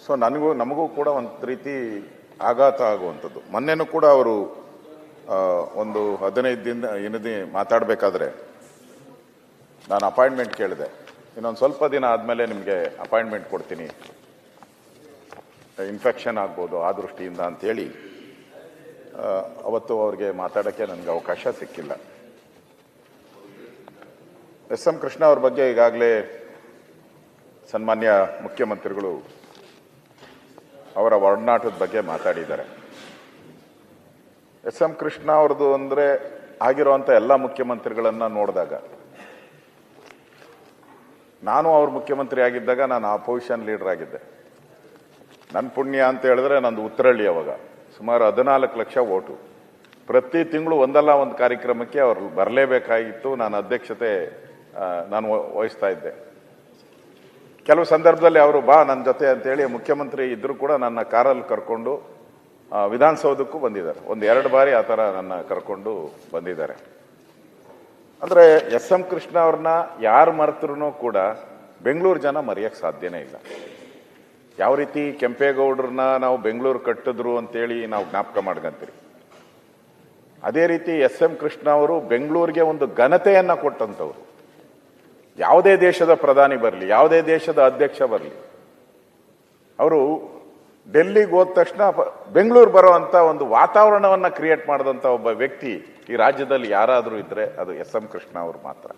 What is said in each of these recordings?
So ನಮಗೂ ಕೂಡ ಒಂದು ರೀತಿ ಆಘಾತ ಆಗುವಂಥದ್ದು. ಮೊನ್ನೆನೂ ಕೂಡ ಅವರು ಒಂದು 15 ದಿನ ಮಾತಾಡಬೇಕಾದ್ರೆ ನಾನು ಅಪಾಯಿಂಟ್ಮೆಂಟ್ ಕೇಳಿದೆ. ಇನ್ನೊಂದು ಸ್ವಲ್ಪ ದಿನ ಆದಮೇಲೆ ನಿಮಗೆ ಅಪಾಯಿಂಟ್ಮೆಂಟ್ ಕೊಡ್ತೀನಿ, ಇನ್ಫೆಕ್ಷನ್ ಆಗ್ಬೋದು ಆ ದೃಷ್ಟಿಯಿಂದ ಅಂತೇಳಿ ಅವತ್ತು ಅವ್ರಿಗೆ ಮಾತಾಡೋಕ್ಕೆ ನನಗೆ ಅವಕಾಶ ಸಿಕ್ಕಿಲ್ಲ. ಎಸ್ ಎಂ ಕೃಷ್ಣ ಅವ್ರ ಬಗ್ಗೆ ಈಗಾಗಲೇ ಸನ್ಮಾನ್ಯ ಮುಖ್ಯಮಂತ್ರಿಗಳು ಅವರ ಒಡನಾಟದ ಬಗ್ಗೆ ಮಾತಾಡಿದ್ದಾರೆ. ಎಸ್ ಎಂ ಕೃಷ್ಣ ಅವ್ರದ್ದು ಅಂದರೆ ಆಗಿರುವಂಥ ಎಲ್ಲ ಮುಖ್ಯಮಂತ್ರಿಗಳನ್ನ ನೋಡಿದಾಗ, ನಾನು ಅವ್ರ ಮುಖ್ಯಮಂತ್ರಿ ಆಗಿದ್ದಾಗ ನಾನು ಅಪೋಸಿಷನ್ ಲೀಡರ್ ಆಗಿದ್ದೆ. ನನ್ನ ಪುಣ್ಯ ಅಂತ ಹೇಳಿದ್ರೆ ನಂದು ಉತ್ತರಹಳ್ಳಿ, ಅವಾಗ ಸುಮಾರು 14 ಲಕ್ಷ ಓಟು. ಪ್ರತಿ ತಿಂಗಳು ಒಂದಲ್ಲ ಒಂದು ಕಾರ್ಯಕ್ರಮಕ್ಕೆ ಅವ್ರು ಬರಲೇಬೇಕಾಗಿತ್ತು. ನಾನು ಅಧ್ಯಕ್ಷತೆ ವಹಿಸ್ತಾ ಇದ್ದೆ. ಕೆಲವು ಸಂದರ್ಭದಲ್ಲಿ ಅವರು ಬಾ ನನ್ನ ಜೊತೆ ಅಂತೇಳಿ ಮುಖ್ಯಮಂತ್ರಿ ಇದ್ರೂ ಕೂಡ ನನ್ನ ಕಾರಲ್ಲಿ ಕರ್ಕೊಂಡು ವಿಧಾನಸೌಧಕ್ಕೂ ಬಂದಿದ್ದಾರೆ. 1-2 ಬಾರಿ ಆ ಥರ ನನ್ನ ಕರ್ಕೊಂಡು ಬಂದಿದ್ದಾರೆ. ಅಂದರೆ ಎಸ್ ಎಂ ಕೃಷ್ಣ ಅವ್ರನ್ನ ಯಾರು ಮರೆತರೂ ಕೂಡ ಬೆಂಗಳೂರು ಜನ ಮರೆಯೋಕ್ಕೆ ಸಾಧ್ಯನೇ ಇಲ್ಲ. ಯಾವ ರೀತಿ ಕೆಂಪೇಗೌಡರನ್ನ ನಾವು ಬೆಂಗಳೂರು ಕಟ್ಟಿದ್ರು ಅಂತೇಳಿ ನಾವು ಜ್ಞಾಪಕ ಮಾಡ್ಕೊಂತೀರಿ, ಅದೇ ರೀತಿ ಎಸ್ ಎಂ ಕೃಷ್ಣ ಅವರು ಬೆಂಗಳೂರಿಗೆ ಒಂದು ಘನತೆಯನ್ನು ಕೊಟ್ಟಂಥವ್ರು. ಯಾವುದೇ ದೇಶದ ಪ್ರಧಾನಿ ಬರಲಿ, ಯಾವುದೇ ದೇಶದ ಅಧ್ಯಕ್ಷ ಬರಲಿ, ಅವರು ಡೆಲ್ಲಿಗೆ ಹೋದ ತಕ್ಷಣ ಬೆಂಗಳೂರು ಬರುವಂಥ ಒಂದು ವಾತಾವರಣವನ್ನು ಕ್ರಿಯೇಟ್ ಮಾಡಿದಂಥ ಒಬ್ಬ ವ್ಯಕ್ತಿ ಈ ರಾಜ್ಯದಲ್ಲಿ ಯಾರಾದರೂ ಇದ್ದರೆ ಅದು ಎಸ್ ಎಂ ಕೃಷ್ಣ ಅವರು ಮಾತ್ರ.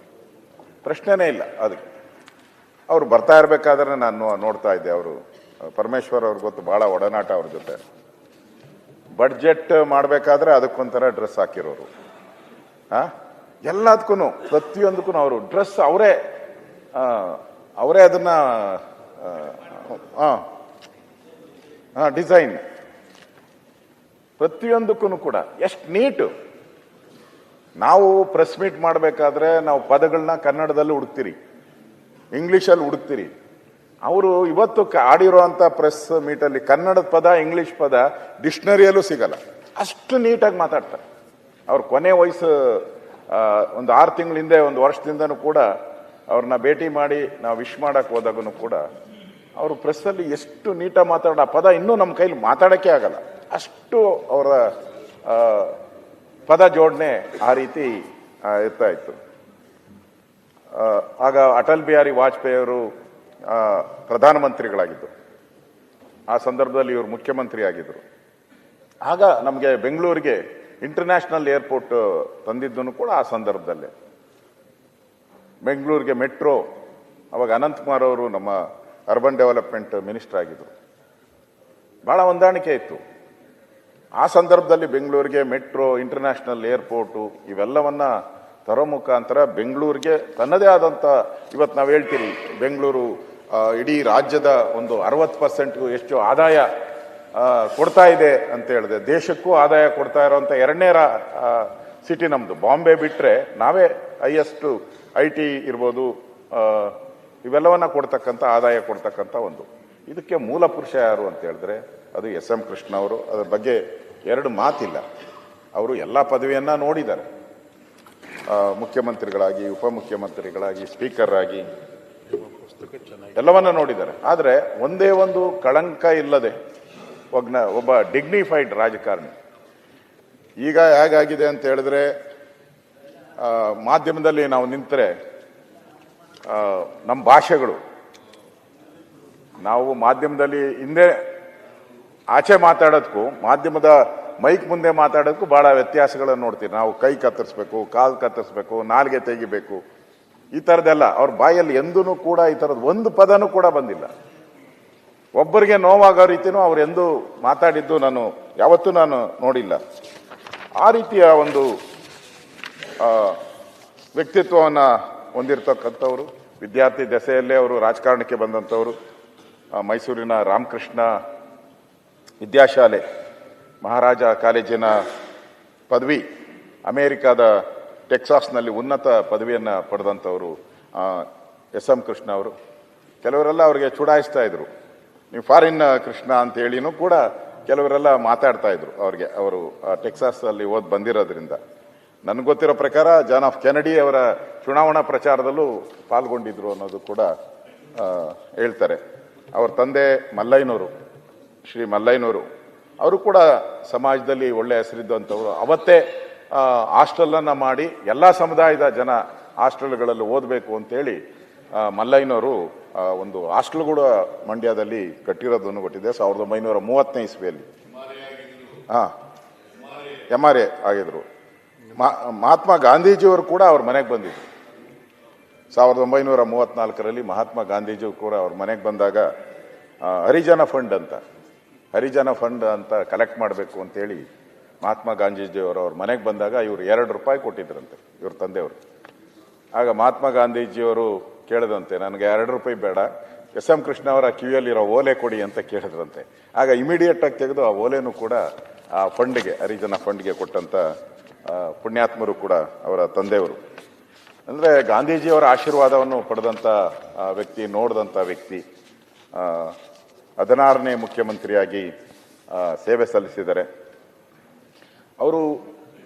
ಪ್ರಶ್ನೆನೇ ಇಲ್ಲ ಅದಕ್ಕೆ. ಅವರು ಬರ್ತಾ ಇರಬೇಕಾದ್ರೆ ನಾನು ನೋಡ್ತಾ ಇದ್ದೆ, ಅವರು ಪರಮೇಶ್ವರ್ ಅವ್ರಿಗೆ ಗೊತ್ತು, ಭಾಳ ಒಡನಾಟ ಅವ್ರ ಜೊತೆ. ಬಡ್ಜೆಟ್ ಮಾಡಬೇಕಾದ್ರೆ ಅದಕ್ಕೊಂಥರ ಡ್ರೆಸ್ ಹಾಕಿರೋರು, ಎಲ್ಲದಕ್ಕೂ ಪ್ರತಿಯೊಂದಕ್ಕೂ ಅವರು ಡ್ರೆಸ್ ಅವರೇ ಅದನ್ನ ಡಿಸೈನ್ ಪ್ರತಿಯೊಂದಕ್ಕೂ ಕೂಡ ಎಷ್ಟು ನೀಟು. ನಾವು ಪ್ರೆಸ್ ಮೀಟ್ ಮಾಡಬೇಕಾದ್ರೆ ನಾವು ಪದಗಳನ್ನ ಕನ್ನಡದಲ್ಲಿ ಹುಡುಕ್ತೀರಿ, ಇಂಗ್ಲೀಷಲ್ಲಿ ಹುಡುಕ್ತೀರಿ. ಅವರು ಇವತ್ತು ಆಡಿರುವಂಥ ಪ್ರೆಸ್ ಮೀಟಲ್ಲಿ ಕನ್ನಡದ ಪದ, ಇಂಗ್ಲೀಷ್ ಪದ ಡಿಕ್ಷನರಿಯಲ್ಲೂ ಸಿಗಲ್ಲ. ಅಷ್ಟು ನೀಟಾಗಿ ಮಾತಾಡ್ತಾರೆ. ಅವ್ರ ಕೊನೆ ವಯಸ್ಸು ಒಂದು 6 ತಿಂಗಳ ಹಿಂದೆ, 1 ವರ್ಷದಿಂದನೂ ಕೂಡ ಅವ್ರನ್ನ ಭೇಟಿ ಮಾಡಿ ನಾವು ವಿಶ್ ಮಾಡಕ್ಕೆ ಹೋದಾಗೂ ಕೂಡ ಅವರು ಪ್ರೆಸ್ಸಲ್ಲಿ ಎಷ್ಟು ನೀಟಾಗಿ ಮಾತಾಡೋ ಆ ಪದ ಇನ್ನೂ ನಮ್ಮ ಕೈಲಿ ಮಾತಾಡೋಕ್ಕೆ ಆಗಲ್ಲ. ಅಷ್ಟು ಅವರ ಪದ ಜೋಡಣೆ ಆ ರೀತಿ ಇರ್ತಾ ಇತ್ತು. ಆಗ ಅಟಲ್ ಬಿಹಾರಿ ವಾಜಪೇಯಿ ಅವರು ಪ್ರಧಾನಮಂತ್ರಿಗಳಾಗಿದ್ದರು. ಆ ಸಂದರ್ಭದಲ್ಲಿ ಇವರು ಮುಖ್ಯಮಂತ್ರಿ ಆಗಿದ್ದರು. ಆಗ ನಮಗೆ ಬೆಂಗಳೂರಿಗೆ ಇಂಟರ್ನ್ಯಾಷನಲ್ ಏರ್ಪೋರ್ಟ್ ತಂದಿದ್ದನು ಕೂಡ ಆ ಸಂದರ್ಭದಲ್ಲೇ. ಬೆಂಗಳೂರಿಗೆ ಮೆಟ್ರೋ, ಅವಾಗ ಅನಂತಕುಮಾರ್ ಅವರು ನಮ್ಮ ಅರ್ಬನ್ ಡೆವಲಪ್ಮೆಂಟ್ ಮಿನಿಸ್ಟರ್ ಆಗಿದ್ದರು. ಭಾಳ ಹೊಂದಾಣಿಕೆ ಇತ್ತು. ಆ ಸಂದರ್ಭದಲ್ಲಿ ಬೆಂಗಳೂರಿಗೆ ಮೆಟ್ರೋ, ಇಂಟರ್ನ್ಯಾಷನಲ್ ಏರ್ಪೋರ್ಟು ಇವೆಲ್ಲವನ್ನ ತರೋ ಮುಖಾಂತರ ಬೆಂಗಳೂರಿಗೆ ತನ್ನದೇ ಆದಂಥ, ಇವತ್ತು ನಾವು ಹೇಳ್ತೀರಿ ಬೆಂಗಳೂರು ಇಡೀ ರಾಜ್ಯದ ಒಂದು 60% ಎಷ್ಟು ಆದಾಯ ಕೊಡ್ತಾ ಇದೆ ಅಂತ ಹೇಳಿದೆ. ದೇಶಕ್ಕೂ ಆದಾಯ ಕೊಡ್ತಾ ಇರೋಂಥ 2ನೇ ಸಿಟಿ ನಮ್ಮದು. ಬಾಂಬೆ ಬಿಟ್ಟರೆ ನಾವೇ ಹೈಯೆಸ್ಟ್ IT ಇರ್ಬೋದು, ಇವೆಲ್ಲವನ್ನ ಕೊಡ್ತಕ್ಕಂಥ, ಆದಾಯ ಕೊಡ್ತಕ್ಕಂಥ ಒಂದು. ಇದಕ್ಕೆ ಮೂಲ ಪುರುಷ ಯಾರು ಅಂತ ಹೇಳಿದ್ರೆ ಅದು ಎಸ್ ಎಂ ಕೃಷ್ಣ ಅವರು. ಅದರ ಬಗ್ಗೆ 2 ಮಾತಿಲ್ಲ. ಅವರು ಎಲ್ಲ ಪದವಿಯನ್ನ ನೋಡಿದ್ದಾರೆ, ಮುಖ್ಯಮಂತ್ರಿಗಳಾಗಿ, ಉಪಮುಖ್ಯಮಂತ್ರಿಗಳಾಗಿ, ಸ್ಪೀಕರ್ ಆಗಿ ಎಲ್ಲವನ್ನ ನೋಡಿದ್ದಾರೆ. ಆದರೆ ಒಂದೇ ಒಂದು ಕಳಂಕ ಇಲ್ಲದೆ ಒಬ್ಬ ಡಿಗ್ನಿಫೈಡ್ ರಾಜಕಾರಣಿ. ಈಗ ಹೇಗಾಗಿದೆ ಅಂತ ಹೇಳಿದ್ರೆ, ಮಾಧ್ಯಮದಲ್ಲಿ ನಾವು ನಿಂತರೆ ನಮ್ಮ ಭಾಷೆಗಳು, ನಾವು ಮಾಧ್ಯಮದಲ್ಲಿ ಹಿಂದೆ ಆಚೆ ಮಾತಾಡೋದಕ್ಕೂ ಮಾಧ್ಯಮದ ಮೈಕ್ ಮುಂದೆ ಮಾತಾಡೋದಕ್ಕೂ ಭಾಳ ವ್ಯತ್ಯಾಸಗಳನ್ನು ನೋಡ್ತೀವಿ ನಾವು. ಕೈ ಕತ್ತರಿಸ್ಬೇಕು, ಕಾಲು ಕತ್ತರಿಸ್ಬೇಕು, ನಾಲಿಗೆ ತೆಗಿಬೇಕು, ಈ ಥರದ್ದೆಲ್ಲ ಅವ್ರ ಬಾಯಲ್ಲಿ ಎಂದೂ ಕೂಡ ಈ ಥರದ್ದು ಒಂದು ಪದನೂ ಕೂಡ ಬಂದಿಲ್ಲ. ಒಬ್ಬರಿಗೆ ನೋವಾಗೋ ರೀತಿನೂ ಅವ್ರು ಎಂದೂ ಮಾತಾಡಿದ್ದು ಯಾವತ್ತೂ ನಾನು ನೋಡಿಲ್ಲ. ಆ ರೀತಿಯ ಒಂದು ವ್ಯಕ್ತಿತ್ವವನ್ನು ಹೊಂದಿರತಕ್ಕಂಥವ್ರು. ವಿದ್ಯಾರ್ಥಿ ದೆಸೆಯಲ್ಲೇ ಅವರು ರಾಜಕಾರಣಕ್ಕೆ ಬಂದಂಥವ್ರು. ಮೈಸೂರಿನ ರಾಮಕೃಷ್ಣ ವಿದ್ಯಾಶಾಲೆ, ಮಹಾರಾಜ ಕಾಲೇಜಿನ ಪದವಿ, ಅಮೇರಿಕಾದ ಟೆಕ್ಸಾಸ್ನಲ್ಲಿ ಉನ್ನತ ಪದವಿಯನ್ನು ಪಡೆದಂಥವರು ಎಸ್ ಎಂ ಕೃಷ್ಣ ಅವರು. ಕೆಲವರೆಲ್ಲ ಅವರಿಗೆ ಚುಡಾಯಿಸ್ತಾ ಇದ್ರು, ನೀವು ಫಾರಿನ್ ಕೃಷ್ಣ ಅಂತ ಹೇಳಿನೂ ಕೂಡ ಕೆಲವರೆಲ್ಲ ಮಾತಾಡ್ತಾ ಇದ್ರು ಅವ್ರಿಗೆ. ಅವರು ಟೆಕ್ಸಾಸ್ ಅಲ್ಲಿ ಬಂದಿರೋದ್ರಿಂದ. ನನಗೆ ಗೊತ್ತಿರೋ ಪ್ರಕಾರ ಜಾನ್ ಎಫ್ ಕೆನಡಿ ಅವರ ಚುನಾವಣಾ ಪ್ರಚಾರದಲ್ಲೂ ಪಾಲ್ಗೊಂಡಿದ್ರು ಅನ್ನೋದು ಕೂಡ ಹೇಳ್ತಾರೆ. ಅವ್ರ ತಂದೆ ಮಲ್ಲಯ್ಯನವರು ಶ್ರೀ ಮಲ್ಲಯ್ಯನವರು ಅವರು ಕೂಡ ಸಮಾಜದಲ್ಲಿ ಒಳ್ಳೆ ಹೆಸರಿದ್ದಂಥವ್ರು. ಅವತ್ತೇ ಹಾಸ್ಟೆಲನ್ನು ಮಾಡಿ ಎಲ್ಲ ಸಮುದಾಯದ ಜನ ಹಾಸ್ಟೆಲ್ಗಳಲ್ಲಿ ಓದಬೇಕು ಅಂತೇಳಿ ಮಲ್ಲಯ್ಯನವರು ಒಂದು ಹಾಸ್ಟೆಲ್ ಕೂಡ ಮಂಡ್ಯದಲ್ಲಿ ಕಟ್ಟಿರೋದನ್ನು ಕೊಟ್ಟಿದೆ 1930ನೇ ಇಸ್ವಿಯಲ್ಲಿ. MRA ಆಗಿದ್ರು. ಮಹಾತ್ಮ ಗಾಂಧೀಜಿಯವರು ಕೂಡ ಅವ್ರ ಮನೆಗೆ ಬಂದಿದ್ರು 1934ರಲ್ಲಿ. ಮಹಾತ್ಮ ಗಾಂಧೀಜಿಯವರು ಕೂಡ ಅವ್ರ ಮನೆಗೆ ಬಂದಾಗ ಹರಿಜನ ಫಂಡ್ ಅಂತ ಕಲೆಕ್ಟ್ ಮಾಡಬೇಕು ಅಂತೇಳಿ ಮಹಾತ್ಮ ಗಾಂಧೀಜಿಯವರು ಅವ್ರ ಮನೆಗೆ ಬಂದಾಗ ಇವರು ₹2 ಕೊಟ್ಟಿದ್ರಂತೆ ಇವ್ರ ತಂದೆಯವರು. ಆಗ ಮಹಾತ್ಮ ಗಾಂಧೀಜಿಯವರು ಕೇಳಿದಂತೆ, ನನಗೆ ₹2 ಬೇಡ, SM ಕೃಷ್ಣ ಅವರ ಕಿವಿಯಲ್ಲಿರೋ ಓಲೆ ಕೊಡಿ ಅಂತ ಕೇಳಿದ್ರಂತೆ. ಆಗ ಇಮಿಡಿಯೇಟ್ ಆಗಿ ತೆಗೆದು ಆ ಓಲೆನೂ ಕೂಡ ಆ ಫಂಡ್ಗೆ, ಹರಿಜನ ಫಂಡ್ಗೆ ಕೊಟ್ಟಂತ ಪುಣ್ಯಾತ್ಮರು ಕೂಡ ಅವರ ತಂದೆಯವರು. ಅಂದರೆ ಗಾಂಧೀಜಿಯವರ ಆಶೀರ್ವಾದವನ್ನು ಪಡೆದಂಥ ವ್ಯಕ್ತಿ, ನೋಡಿದಂಥ ವ್ಯಕ್ತಿ. 16ನೇ ಮುಖ್ಯಮಂತ್ರಿಯಾಗಿ ಸೇವೆ ಸಲ್ಲಿಸಿದ್ದಾರೆ. ಅವರು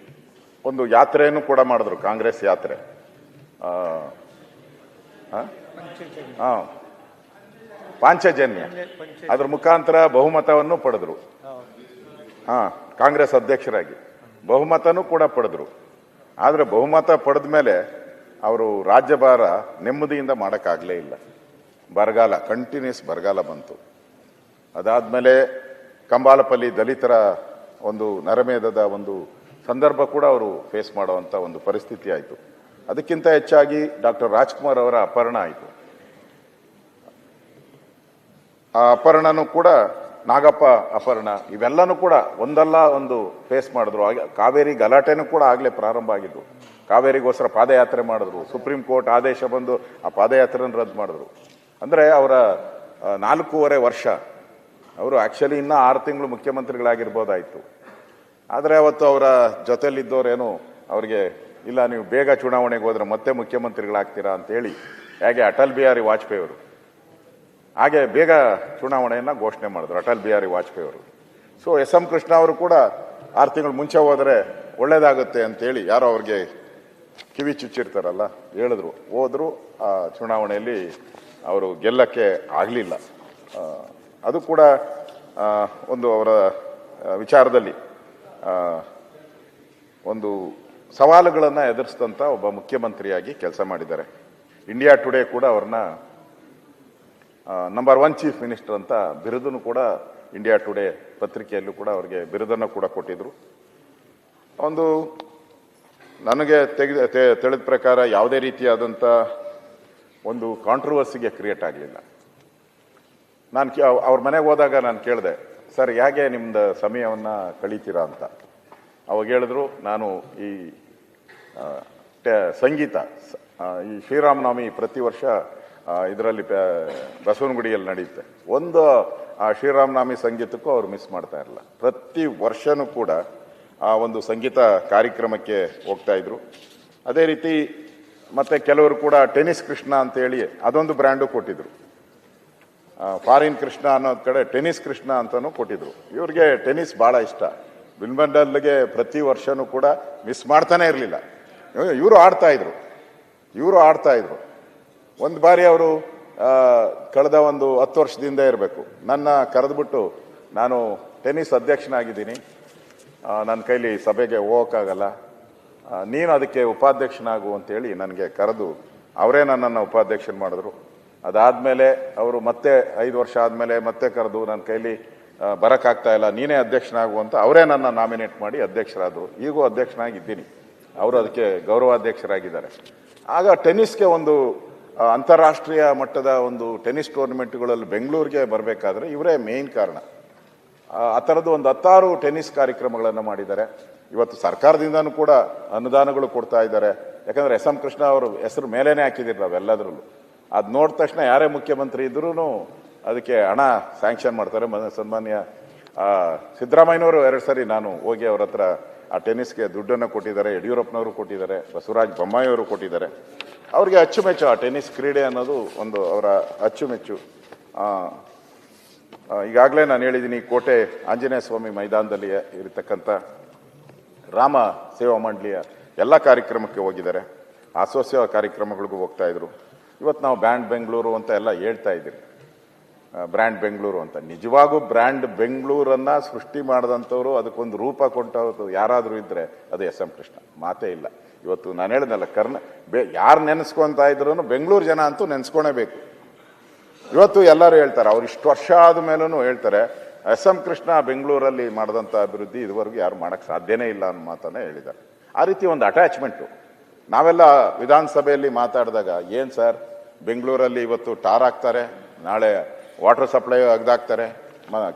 ಒಂದು ಯಾತ್ರೆಯನ್ನು ಕೂಡ ಮಾಡಿದ್ರು, ಕಾಂಗ್ರೆಸ್ ಯಾತ್ರೆ. ಪಾಂಚಜನ್ಯ, ಅದ್ರ ಮುಖಾಂತರ ಬಹುಮತವನ್ನು ಪಡೆದ್ರು. ಕಾಂಗ್ರೆಸ್ ಅಧ್ಯಕ್ಷರಾಗಿ ಬಹುಮತನೂ ಕೂಡ ಪಡೆದ್ರು. ಆದರೆ ಬಹುಮತ ಪಡೆದ ಮೇಲೆ ಅವರು ರಾಜ್ಯಭಾರ ನೆಮ್ಮದಿಯಿಂದ ಮಾಡೋಕ್ಕಾಗಲೇ ಇಲ್ಲ. ಬರಗಾಲ, ಕಂಟಿನ್ಯೂಸ್ ಬರಗಾಲ ಬಂತು. ಅದಾದಮೇಲೆ ಕಂಬಾಲಪಲ್ಲಿ ದಲಿತರ ಒಂದು ನರಮೇಧದ ಒಂದು ಸಂದರ್ಭ ಕೂಡ ಅವರು ಫೇಸ್ ಮಾಡುವಂಥ ಒಂದು ಪರಿಸ್ಥಿತಿ ಆಯಿತು. ಅದಕ್ಕಿಂತ ಹೆಚ್ಚಾಗಿ ಡಾಕ್ಟರ್ ರಾಜ್ಕುಮಾರ್ ಅವರ ಅಪಹರಣ ಆಯಿತು. ಆ ಅಪಹರಣನೂ ಕೂಡ, ನಾಗಪ್ಪ ಅಪಹರಣ, ಇವೆಲ್ಲನೂ ಕೂಡ ಒಂದಲ್ಲ ಒಂದು ಫೇಸ್ ಮಾಡಿದ್ರು. ಕಾವೇರಿ ಗಲಾಟೆನೂ ಕೂಡ ಆಗಲೇ ಪ್ರಾರಂಭ ಆಗಿದ್ದು. ಕಾವೇರಿಗೋಸ್ಕರ ಪಾದಯಾತ್ರೆ ಮಾಡಿದ್ರು. ಸುಪ್ರೀಂ ಕೋರ್ಟ್ ಆದೇಶ ಬಂದು ಆ ಪಾದಯಾತ್ರೆಯನ್ನು ರದ್ದು ಮಾಡಿದ್ರು. ಅಂದರೆ ಅವರ 4.5 ವರ್ಷ ಅವರು ಆ್ಯಕ್ಚುಲಿ ಇನ್ನೂ 6 ತಿಂಗಳು ಮುಖ್ಯಮಂತ್ರಿಗಳಾಗಿರ್ಬೋದಾಯಿತು. ಆದರೆ ಅವತ್ತು ಅವರ ಜೊತೆಲಿದ್ದವರೇನು ಅವ್ರಿಗೆ, ಇಲ್ಲ ನೀವು ಬೇಗ ಚುನಾವಣೆಗೆ ಹೋದ್ರೆ ಮತ್ತೆ ಮುಖ್ಯಮಂತ್ರಿಗಳಾಗ್ತೀರಾ ಅಂತೇಳಿ, ಹೇಗೆ ಅಟಲ್ ಬಿಹಾರಿ ವಾಜಪೇಯಿ ಅವರು ಹಾಗೆ ಬೇಗ ಚುನಾವಣೆಯನ್ನು ಘೋಷಣೆ ಮಾಡಿದ್ರು ಅಟಲ್ ಬಿಹಾರಿ ವಾಜಪೇಯಿ ಅವರು. ಸೊ SM ಕೃಷ್ಣ ಅವರು ಕೂಡ 6 ತಿಂಗಳು ಮುಂಚೆ ಹೋದರೆ ಒಳ್ಳೇದಾಗುತ್ತೆ ಅಂತೇಳಿ ಯಾರೋ ಅವ್ರಿಗೆ ಕಿವಿ ಚುಚ್ಚಿರ್ತಾರಲ್ಲ, ಹೇಳಿದ್ರು. ಹೋದ್ರು. ಆ ಚುನಾವಣೆಯಲ್ಲಿ ಅವರು ಗೆಲ್ಲಕ್ಕೆ ಆಗಲಿಲ್ಲ. ಅದು ಕೂಡ ಒಂದು ಅವರ ವಿಚಾರದಲ್ಲಿ ಒಂದು ಸವಾಲುಗಳನ್ನು ಎದುರಿಸಿದಂಥ ಒಬ್ಬ ಮುಖ್ಯಮಂತ್ರಿಯಾಗಿ ಕೆಲಸ ಮಾಡಿದ್ದಾರೆ. ಇಂಡಿಯಾ ಟುಡೇ ಕೂಡ ಅವ್ರನ್ನ ನಂಬರ್ 1 ಚೀಫ್ ಮಿನಿಸ್ಟರ್ ಅಂತ ಬಿರುದನ್ನು ಕೂಡ ಇಂಡಿಯಾ ಟುಡೇ ಪತ್ರಿಕೆಯಲ್ಲೂ ಕೂಡ ಅವರಿಗೆ ಬಿರುದನ್ನು ಕೂಡ ಕೊಟ್ಟಿದ್ರು. ಒಂದು ನನಗೆ ತಿಳಿದ ಪ್ರಕಾರ ಯಾವುದೇ ರೀತಿಯಾದಂಥ ಒಂದು ಕಾಂಟ್ರವರ್ಸಿಗೆ ಕ್ರಿಯೇಟ್ ಆಗಲಿಲ್ಲ. ನಾನು ಅವ್ರ ಮನೆಗೆ ಹೋದಾಗ ನಾನು ಕೇಳಿದೆ, ಸರ್ ಹೇಗೆ ನಿಮ್ದು ಸಮಯವನ್ನು ಕಳೀತೀರಾ ಅಂತ. ಅವಾಗ ಹೇಳಿದ್ರು, ನಾನು ಈ ಸಂಗೀತ, ಈ ಶ್ರೀರಾಮನವಮಿ ಪ್ರತಿ ವರ್ಷ ಇದರಲ್ಲಿ ಬಸವನಗುಡಿಯಲ್ಲಿ ನಡೆಯುತ್ತೆ. ಒಂದು ಆ ಶ್ರೀರಾಮನವಮಿ ಸಂಗೀತಕ್ಕೂ ಅವ್ರು ಮಿಸ್ ಮಾಡ್ತಾ ಇರಲಿಲ್ಲ. ಪ್ರತಿ ವರ್ಷನೂ ಕೂಡ ಆ ಒಂದು ಸಂಗೀತ ಕಾರ್ಯಕ್ರಮಕ್ಕೆ ಹೋಗ್ತಾ ಇದ್ರು. ಅದೇ ರೀತಿ ಮತ್ತೆ ಕೆಲವರು ಕೂಡ ಟೆನ್ನಿಸ್ ಕೃಷ್ಣ ಅಂತೇಳಿ ಅದೊಂದು ಬ್ರ್ಯಾಂಡು ಕೊಟ್ಟಿದ್ರು. ಫಾರಿನ್ ಕೃಷ್ಣ ಅನ್ನೋದ್ ಕಡೆ ಟೆನ್ನಿಸ್ ಕೃಷ್ಣ ಅಂತಲೂ ಕೊಟ್ಟಿದ್ರು. ಇವ್ರಿಗೆ ಟೆನ್ನಿಸ್ ಭಾಳ ಇಷ್ಟ. ವಿಂಬಲ್ಡನ್ಗೆ ಪ್ರತಿ ವರ್ಷನೂ ಕೂಡ ಮಿಸ್ ಮಾಡ್ತಾನೆ ಇರಲಿಲ್ಲ. ಇವರು ಆಡ್ತಾ ಇದ್ರು. ಒಂದು ಬಾರಿ ಅವರು ಕಳೆದ ಒಂದು 10 ವರ್ಷದಿಂದ ಇರಬೇಕು, ನನ್ನ ಕರೆದ್ಬಿಟ್ಟು, ನಾನು ಟೆನ್ನಿಸ್ ಅಧ್ಯಕ್ಷನಾಗಿದ್ದೀನಿ, ನನ್ನ ಕೈಲಿ ಸಭೆಗೆ ಹೋಗೋಕ್ಕಾಗಲ್ಲ, ನೀನು ಅದಕ್ಕೆ ಉಪಾಧ್ಯಕ್ಷನಾಗು ಅಂತೇಳಿ ನನಗೆ ಕರೆದು ಅವರೇ ನನ್ನನ್ನು ಉಪಾಧ್ಯಕ್ಷನ ಮಾಡಿದ್ರು. ಅದಾದಮೇಲೆ ಅವರು ಮತ್ತೆ 5 ವರ್ಷ ಆದಮೇಲೆ ಮತ್ತೆ ಕರೆದು, ನನ್ನ ಕೈಲಿ ಬರೋಕ್ಕಾಗ್ತಾ ಇಲ್ಲ, ನೀನೇ ಅಧ್ಯಕ್ಷನಾಗು ಅಂತ ಅವರೇ ನನ್ನ ನಾಮಿನೇಟ್ ಮಾಡಿ ಅಧ್ಯಕ್ಷರಾದರು. ಈಗೂ ಅಧ್ಯಕ್ಷನಾಗಿದ್ದೀನಿ, ಅವರು ಅದಕ್ಕೆ ಗೌರವಾಧ್ಯಕ್ಷರಾಗಿದ್ದಾರೆ. ಆಗ ಟೆನ್ನಿಸ್ಗೆ ಒಂದು ಅಂತಾರಾಷ್ಟ್ರೀಯ ಮಟ್ಟದ ಒಂದು ಟೆನ್ನಿಸ್ ಟೂರ್ನಮೆಂಟ್ಗಳಲ್ಲಿ ಬೆಂಗಳೂರಿಗೆ ಬರಬೇಕಾದ್ರೆ ಇವರೇ ಮೇನ್ ಕಾರಣ. ಆ ಥರದ್ದು ಒಂದು 10 ಟೆನ್ನಿಸ್ ಕಾರ್ಯಕ್ರಮಗಳನ್ನು ಮಾಡಿದ್ದಾರೆ. ಇವತ್ತು ಸರ್ಕಾರದಿಂದನೂ ಕೂಡ ಅನುದಾನಗಳು ಕೊಡ್ತಾ ಇದ್ದಾರೆ. ಯಾಕಂದರೆ SM ಕೃಷ್ಣ ಅವರು ಹೆಸರು ಮೇಲೇನೆ ಹಾಕಿದ್ದೀರಿ ನಾವೆಲ್ಲದರಲ್ಲೂ. ಅದು ನೋಡಿದ ತಕ್ಷಣ ಯಾರೇ ಮುಖ್ಯಮಂತ್ರಿ ಇದ್ರೂ ಅದಕ್ಕೆ ಹಣ ಸ್ಯಾಂಕ್ಷನ್ ಮಾಡ್ತಾರೆ. ಸನ್ಮಾನ್ಯ ಸಿದ್ದರಾಮಯ್ಯನವರು 2 ಸರಿ ನಾನು ಹೋಗಿ ಅವ್ರ ಹತ್ರ ಆ ಟೆನ್ನಿಸ್ಗೆ ದುಡ್ಡನ್ನು ಕೊಟ್ಟಿದ್ದಾರೆ. ಯಡಿಯೂರಪ್ಪನವರು ಕೊಟ್ಟಿದ್ದಾರೆ, ಬಸವರಾಜ ಬೊಮ್ಮಾಯಿಯವರು ಕೊಟ್ಟಿದ್ದಾರೆ. ಅವ್ರಿಗೆ ಅಚ್ಚುಮೆಚ್ಚು ಆ ಟೆನ್ನಿಸ್ ಕ್ರೀಡೆ ಅನ್ನೋದು ಒಂದು ಅವರ ಅಚ್ಚುಮೆಚ್ಚು. ಈಗಾಗಲೇ ನಾನು ಹೇಳಿದ್ದೀನಿ, ಕೋಟೆ ಆಂಜನೇಯ ಸ್ವಾಮಿ ಮೈದಾನದಲ್ಲಿ ಇರತಕ್ಕಂಥ ರಾಮ ಸೇವಾ ಮಂಡಳಿಯ ಎಲ್ಲ ಕಾರ್ಯಕ್ರಮಕ್ಕೆ ಹೋಗಿದ್ದಾರೆ. ಆಸೋತ್ಸವ ಕಾರ್ಯಕ್ರಮಗಳಿಗೂ ಹೋಗ್ತಾ ಇದ್ರು. ಇವತ್ತು ನಾವು ಬ್ಯಾಂಡ್ ಬೆಂಗಳೂರು ಅಂತ ಎಲ್ಲ ಹೇಳ್ತಾ ಇದ್ದೀರಿ. ಬ್ರ್ಯಾಂಡ್ ಬೆಂಗಳೂರು ಅಂತ. ನಿಜವಾಗೂ ಬ್ರ್ಯಾಂಡ್ ಬೆಂಗಳೂರನ್ನ ಸೃಷ್ಟಿ ಮಾಡಿದಂಥವ್ರು, ಅದಕ್ಕೊಂದು ರೂಪ ಕೊಟ್ಟವ್ರು ಯಾರಾದರೂ ಇದ್ದರೆ ಅದು ಎಸ್ ಎಂ ಕೃಷ್ಣ, ಮಾತೇ ಇಲ್ಲ. ಇವತ್ತು ನಾನು ಹೇಳಿದ್ನಲ್ಲ, ಯಾರು ನೆನೆಸ್ಕೊತಾ ಇದ್ರು ಬೆಂಗಳೂರು ಜನ ಅಂತೂ ನೆನೆಸ್ಕೊಳೇಬೇಕು. ಇವತ್ತು ಎಲ್ಲರೂ ಹೇಳ್ತಾರೆ, ಅವ್ರು ಇಷ್ಟು ವರ್ಷ ಆದ ಮೇಲೂ ಹೇಳ್ತಾರೆ, ಎಸ್ ಎಂ ಕೃಷ್ಣ ಬೆಂಗಳೂರಲ್ಲಿ ಮಾಡಿದಂಥ ಅಭಿವೃದ್ಧಿ ಇದುವರೆಗೂ ಯಾರು ಮಾಡೋಕ್ಕೆ ಸಾಧ್ಯನೇ ಇಲ್ಲ ಅನ್ನೋ ಮಾತನ್ನೇ ಹೇಳಿದ್ದಾರೆ. ಆ ರೀತಿ ಒಂದು ಅಟ್ಯಾಚ್ಮೆಂಟು. ನಾವೆಲ್ಲ ವಿಧಾನಸಭೆಯಲ್ಲಿ ಮಾತಾಡಿದಾಗ, ಏನು ಸರ್ ಬೆಂಗಳೂರಲ್ಲಿ ಇವತ್ತು ಟಾರ್ ಹಾಕ್ತಾರೆ, ನಾಳೆ ವಾಟರ್ ಸಪ್ಲೈ ಅಗ್ದಾಕ್ತಾರೆ,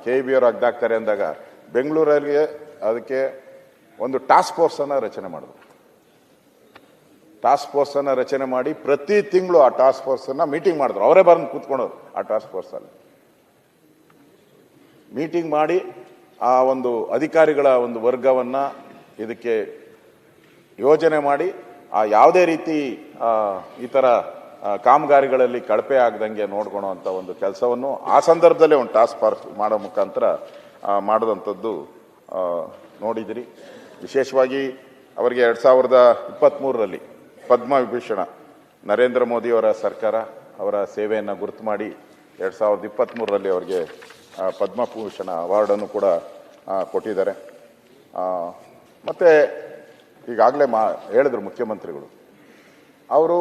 KEB ಅವರು ಅಗ್ದಾಕ್ತಾರೆ ಅಂದಾಗ ಬೆಂಗಳೂರಲ್ಲಿ ಅದಕ್ಕೆ ಒಂದು ಟಾಸ್ಕ್ ಫೋರ್ಸನ್ನು ರಚನೆ ಮಾಡಿದ್ರು. ಟಾಸ್ಕ್ ಫೋರ್ಸನ್ನು ರಚನೆ ಮಾಡಿ ಪ್ರತಿ ತಿಂಗಳು ಆ ಟಾಸ್ಕ್ ಫೋರ್ಸನ್ನು ಮೀಟಿಂಗ್ ಮಾಡಿದ್ರು. ಅವರೇ ಬಂದು ಕೂತ್ಕೊಂಡವ್ರು ಆ ಟಾಸ್ಕ್ ಫೋರ್ಸಲ್ಲಿ ಮೀಟಿಂಗ್ ಮಾಡಿ ಆ ಒಂದು ಅಧಿಕಾರಿಗಳ ಒಂದು ವರ್ಗವನ್ನು ಇದಕ್ಕೆ ಯೋಜನೆ ಮಾಡಿ ಆ ಯಾವುದೇ ರೀತಿ ಈ ಥರ ಕಾಮಗಾರಿಗಳಲ್ಲಿ ಕಳಪೆ ಆಗದಂಗೆ ನೋಡ್ಕೊಳೋ ಅಂಥ ಒಂದು ಕೆಲಸವನ್ನು ಆ ಸಂದರ್ಭದಲ್ಲೇ ಒಂದು ಟಾಸ್ಕ್ ಫೋರ್ಸ್ ಮಾಡೋ ಮುಖಾಂತರ ಮಾಡಿದಂಥದ್ದು ನೋಡಿದಿರಿ. ವಿಶೇಷವಾಗಿ ಅವರಿಗೆ 2023ರಲ್ಲಿ ಪದ್ಮವಿಭೂಷಣ ನರೇಂದ್ರ ಮೋದಿಯವರ ಸರ್ಕಾರ ಅವರ ಸೇವೆಯನ್ನು ಗುರುತು ಮಾಡಿ 2023ರಲ್ಲಿ ಅವರಿಗೆ ಪದ್ಮಭೂಷಣ ಅವಾರ್ಡನ್ನು ಕೂಡ ಕೊಟ್ಟಿದ್ದಾರೆ. ಮತ್ತು ಈಗಾಗಲೇ ಹೇಳಿದ್ರು ಮುಖ್ಯಮಂತ್ರಿಗಳು, ಅವರು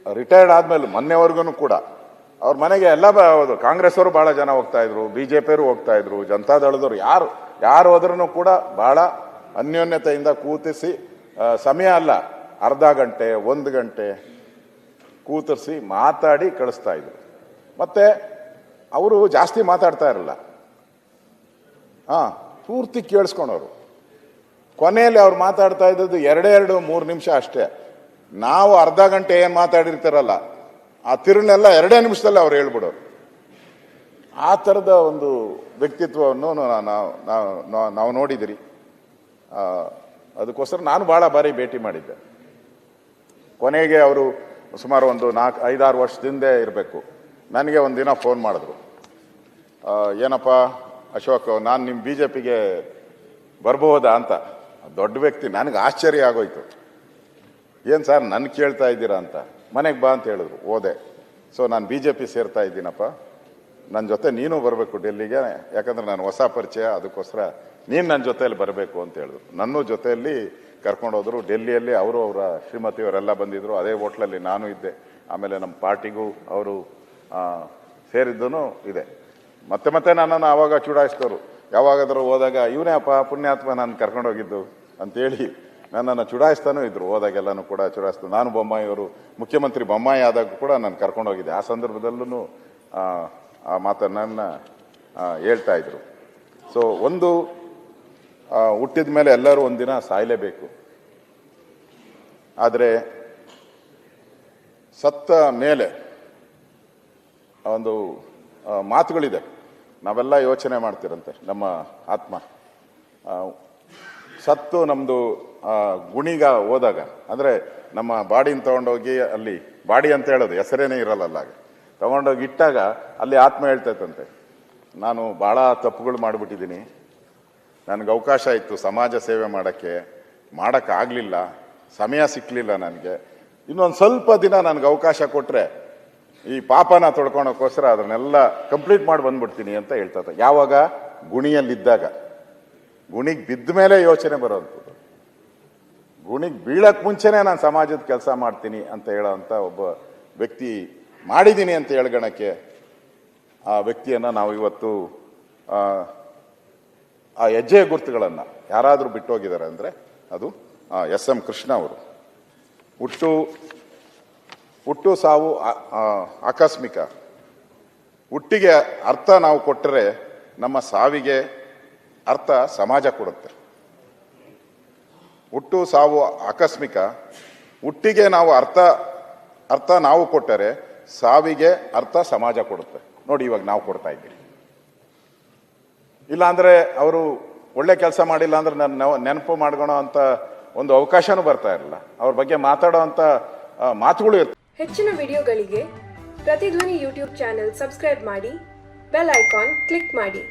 ರಿಟೈರ್ಡ್ ಆದಮೇಲೆ ಮೊನ್ನೆವರೆಗೂ ಕೂಡ ಅವ್ರ ಮನೆಗೆ ಎಲ್ಲ ಕಾಂಗ್ರೆಸ್ ಅವರು ಭಾಳ ಜನ ಹೋಗ್ತಾಯಿದ್ರು, BJP ಅವರು ಹೋಗ್ತಾಯಿದ್ರು, ಜನತಾದಳದವರು ಯಾರು ಹೋದ್ರೂ ಕೂಡ ಭಾಳ ಅನ್ಯೋನ್ಯತೆಯಿಂದ ಕೂತಿಸಿ, ಸಮಯ ಅಲ್ಲ ಅರ್ಧ ಗಂಟೆ 1 ಗಂಟೆ ಕೂತಿಸಿ ಮಾತಾಡಿ ಕಳಿಸ್ತಾ ಇದ್ರು. ಮತ್ತು ಅವರು ಜಾಸ್ತಿ ಮಾತಾಡ್ತಾ ಇರಲ್ಲ, ಪೂರ್ತಿ ಕೇಳಿಸ್ಕೊಂಡವರು. ಕೊನೆಯಲ್ಲಿ ಅವ್ರು ಮಾತಾಡ್ತಾ ಇದ್ದದ್ದು 2-3 ನಿಮಿಷ ಅಷ್ಟೇ. ನಾವು ಅರ್ಧ ಗಂಟೆ ಏನು ಮಾತಾಡಿರ್ತಾರಲ್ಲ ಆ ತಿರುನೆಲ್ಲ 2 ನಿಮಿಷದಲ್ಲಿ ಅವ್ರು ಹೇಳ್ಬಿಡೋರು. ಆ ಥರದ ಒಂದು ವ್ಯಕ್ತಿತ್ವವನ್ನು ನಾವು ನೋಡಿದಿರಿ. ಅದಕ್ಕೋಸ್ಕರ ನಾನು ಭಾಳ ಬಾರಿ ಭೇಟಿ ಮಾಡಿದ್ದೆ. ಕೊನೆಗೆ ಅವರು ಸುಮಾರು ಒಂದು 4-5-6 ವರ್ಷದಿಂದ ಇರಬೇಕು, ನನಗೆ ಒಂದಿನ ಫೋನ್ ಮಾಡಿದ್ರು. ಏನಪ್ಪ ಅಶೋಕ್, ನಾನು ನಿಮ್ಮ BJPಗೆ ಬರ್ಬೋದಾ ಅಂತ. ದೊಡ್ಡ ವ್ಯಕ್ತಿ, ನನಗೆ ಆಶ್ಚರ್ಯ ಆಗೋಯ್ತು. ಏನು ಸರ್ ನನ್ನ ಕೇಳ್ತಾ ಇದ್ದೀರಾ ಅಂತ. ಮನೆಗೆ ಬಾ ಅಂತ ಹೇಳಿದ್ರು, ಹೋದೆ. ಸೊ ನಾನು BJP ಸೇರ್ತಾ ಇದ್ದೀನಪ್ಪ, ನನ್ನ ಜೊತೆ ನೀನು ಬರಬೇಕು ಡೆಲ್ಲಿಗೆ, ಯಾಕಂದ್ರೆ ನಾನು ಹೊಸ ಪರಿಚಯ, ಅದಕ್ಕೋಸ್ಕರ ನೀನು ನನ್ನ ಜೊತೆಯಲ್ಲಿ ಬರಬೇಕು ಅಂತ ಹೇಳಿದ್ರು. ನನ್ನ ಜೊತೆಯಲ್ಲಿ ಕರ್ಕೊಂಡೋದ್ರು. ಡೆಲ್ಲಿಯಲ್ಲಿ ಅವರು ಅವರ ಶ್ರೀಮತಿಯವರೆಲ್ಲ ಬಂದಿದ್ದರು. ಅದೇ ಹೋಟ್ಲಲ್ಲಿ ನಾನು ಇದ್ದೆ. ಆಮೇಲೆ ನಮ್ಮ ಪಾರ್ಟಿಗೂ ಅವರು ಸೇರಿದ್ದೂ ಇದೆ. ಮತ್ತೆ ನನ್ನನ್ನು ಆವಾಗ ಚುಡಾಯಿಸಿದವರು. ಯಾವಾಗಾದರೂ ಹೋದಾಗ ಇವನೇ ಅಪ್ಪ ಪುಣ್ಯಾತ್ಮ ನಾನು ಕರ್ಕೊಂಡೋಗಿದ್ದು ಅಂತೇಳಿ ನನ್ನನ್ನು ಚುಡಾಯಿಸ್ತಾನೂ ಇದ್ರು. ಹೋದಾಗೆಲ್ಲನೂ ಕೂಡ ಚುಡಾಯಿಸ್ತು. ನಾನು ಬೊಮ್ಮಾಯಿಯವರು ಮುಖ್ಯಮಂತ್ರಿ ಬೊಮ್ಮಾಯಿ ಆದಾಗ ಕೂಡ ನಾನು ಕರ್ಕೊಂಡೋಗಿದ್ದೆ. ಆ ಸಂದರ್ಭದಲ್ಲೂ ಆ ಮಾತನ್ನು ಹೇಳ್ತಾ ಇದ್ರು. ಸೊ ಒಂದು ಹುಟ್ಟಿದ ಮೇಲೆ ಎಲ್ಲರೂ ಒಂದಿನ ಸಾಯಲೇಬೇಕು. ಆದರೆ ಸತ್ತ ಮೇಲೆ ಒಂದು ಮಾತುಗಳಿದೆ, ನಾವೆಲ್ಲ ಯೋಚನೆ ಮಾಡ್ತಿರಂತೆ. ನಮ್ಮ ಆತ್ಮ ಸತ್ತು ನಮ್ಮದು ಗುಣಿಗ ಹೋದಾಗ, ಅಂದರೆ ನಮ್ಮ ಬಾಡಿನ ತೊಗೊಂಡೋಗಿ ಅಲ್ಲಿ, ಬಾಡಿ ಅಂತ ಹೇಳೋದು ಹೆಸರೇನೇ ಇರಲ್ಲ, ಹಾಗೆ ತೊಗೊಂಡೋಗಿ ಇಟ್ಟಾಗ ಅಲ್ಲಿ ಆತ್ಮ ಹೇಳ್ತೈತಂತೆ, ನಾನು ಭಾಳ ತಪ್ಪುಗಳು ಮಾಡಿಬಿಟ್ಟಿದ್ದೀನಿ, ನನಗೆ ಅವಕಾಶ ಇತ್ತು ಸಮಾಜ ಸೇವೆ ಮಾಡೋಕ್ಕಾಗಲಿಲ್ಲ, ಸಮಯ ಸಿಕ್ಕಲಿಲ್ಲ ನನಗೆ, ಇನ್ನೊಂದು ಸ್ವಲ್ಪ ದಿನ ನನಗೆ ಅವಕಾಶ ಕೊಟ್ಟರೆ ಈ ಪಾಪನ ತೊಡ್ಕೊಳಕ್ಕೋಸ್ಕರ ಅದನ್ನೆಲ್ಲ ಕಂಪ್ಲೀಟ್ ಮಾಡಿ ಬಂದ್ಬಿಡ್ತೀನಿ ಅಂತ ಹೇಳ್ತದೆ. ಯಾವಾಗ? ಗುಣಿಯಲ್ಲಿದ್ದಾಗ. ಗುಣಿಗೆ ಬಿದ್ದ ಮೇಲೆ ಯೋಚನೆ ಬರೋವಂಥದ್ದು. ಗುಣಿಗೆ ಬೀಳಕ್ಕೆ ಮುಂಚೆನೇ ನಾನು ಸಮಾಜದ ಕೆಲಸ ಮಾಡ್ತೀನಿ ಅಂತ ಹೇಳೋವಂಥ ಒಬ್ಬ ವ್ಯಕ್ತಿ ಮಾಡಿದ್ದೀನಿ ಅಂತ ಹೇಳ್ಗಣಕ್ಕೆ ಆ ವ್ಯಕ್ತಿಯನ್ನು ನಾವು ಇವತ್ತು ಆ ಹೆಜ್ಜೆ ಗುರುತುಗಳನ್ನು ಯಾರಾದರೂ ಬಿಟ್ಟೋಗಿದ್ದಾರೆ ಅಂದರೆ ಅದು ಎಸ್ ಎಂ ಕೃಷ್ಣ ಅವರು. ಹುಟ್ಟು ಸಾವು ಆಕಸ್ಮಿಕ. ಹುಟ್ಟಿಗೆ ಅರ್ಥ ನಾವು ಕೊಟ್ಟರೆ ನಮ್ಮ ಸಾವಿಗೆ ಅರ್ಥ ಸಮಾಜ ಕೊಡುತ್ತೆ. ಹುಟ್ಟು ಸಾವು ಆಕಸ್ಮಿಕ. ಹುಟ್ಟಿಗೆ ನಾವು ಅರ್ಥ ನಾವು ಕೊಟ್ಟರೆ ಸಾವಿಗೆ ಅರ್ಥ ಸಮಾಜ ಕೊಡುತ್ತೆ. ನೋಡಿ ಇವಾಗ ನಾವು ಕೊಡ್ತಾ ಇದ್ದೀವಿ. ಇಲ್ಲಾಂದರೆ ಅವರು ಒಳ್ಳೆ ಕೆಲಸ ಮಾಡಿಲ್ಲ ಅಂದ್ರೆ ನನ್ನ ನೆನಪು ಮಾಡ್ಕೊಳೋ ಅಂತ ಒಂದು ಅವಕಾಶನೂ ಬರ್ತಾ ಇರಲಿಲ್ಲ. ಅವ್ರ ಬಗ್ಗೆ ಮಾತಾಡೋ ಅಂಥ ಮಾತುಗಳು ಇರ್ತವೆ. ಹೆಚ್ಚಿನ ವಿಡಿಯೋಗಳಿಗೆ ಪ್ರತಿಧ್ವನಿ ಯೂಟ್ಯೂಬ್ ಚಾನೆಲ್ ಸಬ್ಸ್ಕ್ರೈಬ್ ಮಾಡಿ, ಬೆಲ್ ಐಕಾನ್ ಕ್ಲಿಕ್ ಮಾಡಿ.